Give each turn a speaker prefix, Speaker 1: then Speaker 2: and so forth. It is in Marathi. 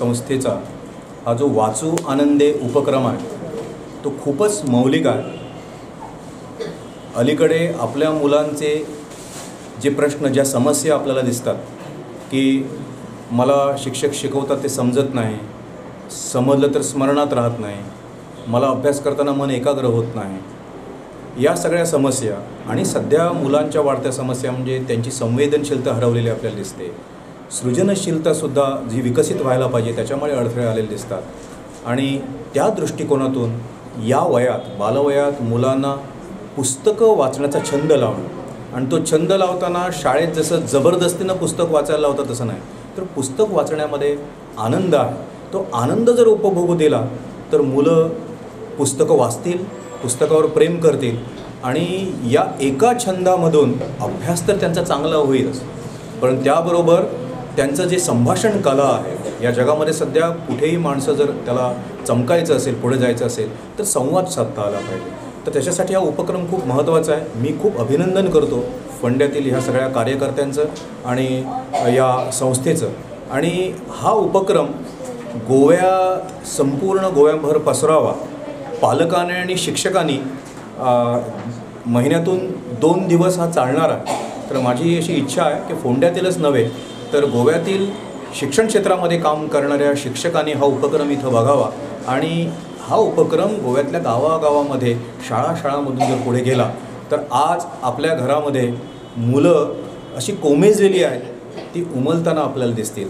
Speaker 1: संस्थेचा हा जो वाचू आनंदे उपक्रम आहे तो खूपच मौलिक आहे। अलीकडे आपल्या मुलांचे जे प्रश्न, ज्या समस्या आपल्याला दिसतात की मला शिक्षक शिकवतात ते समजत नाही, समजलं तर स्मरणात राहत नाही, मला अभ्यास करताना मन एकाग्र होत नाही, या सगळ्या समस्या आणि सध्या मुलांच्या वाढत्या समस्या म्हणजे त्यांची संवेदनशीलता हरवलेली आपल्याला दिसते। सृजनशीलतासुद्धा जी विकसित व्हायला पाहिजे त्याच्यामुळे अडथळे आलेले दिसतात। आणि त्या दृष्टिकोनातून या वयात, बालवयात मुलांना पुस्तकं वाचण्याचा छंद लावणं, आणि तो छंद लावताना शाळेत जसं जबरदस्तीनं पुस्तक वाचायला लावतात तसं नाही, तर पुस्तक वाचण्यामध्ये आनंद आहे, तो आनंद जर उपभोगू दिला तर मुलं पुस्तकं वाचतील, पुस्तकावर प्रेम करतील आणि या एका छंदामधून अभ्यास तर त्यांचा चांगला होईलच, पण त्याबरोबर त्यांचं जे संभाषण कला आहे, या जगामध्ये सध्या कुठेही माणसं जर त्याला चमकायचं असेल, पुढे जायचं असेल तर संवाद साधता आला पाहिजे। तर त्याच्यासाठी हा उपक्रम खूप महत्त्वाचा आहे। मी खूप अभिनंदन करतो फंड्यातील ह्या सगळ्या कार्यकर्त्यांचं आणि या संस्थेचं। आणि हा उपक्रम संपूर्ण गोव्याभर पसरावा, पालकांनी आणि शिक्षकांनी महिन्यातून 2 दिवस हा चालणार आहे। तर माझी अशी इच्छा आहे की फोंड्यातीलच नव्हे तर गोव्यातील शिक्षण क्षेत्रामध्ये काम करणाऱ्या शिक्षकांनी हा उपक्रम इथं बघावा आणि हा उपक्रम गोव्यातल्या गावागावामध्ये, शाळांमधून जर पुढे गेला तर आज आपल्या घरामध्ये मुलं अशी कोमेजलेली आहेत, ती उमलताना आपल्याला दिसतील।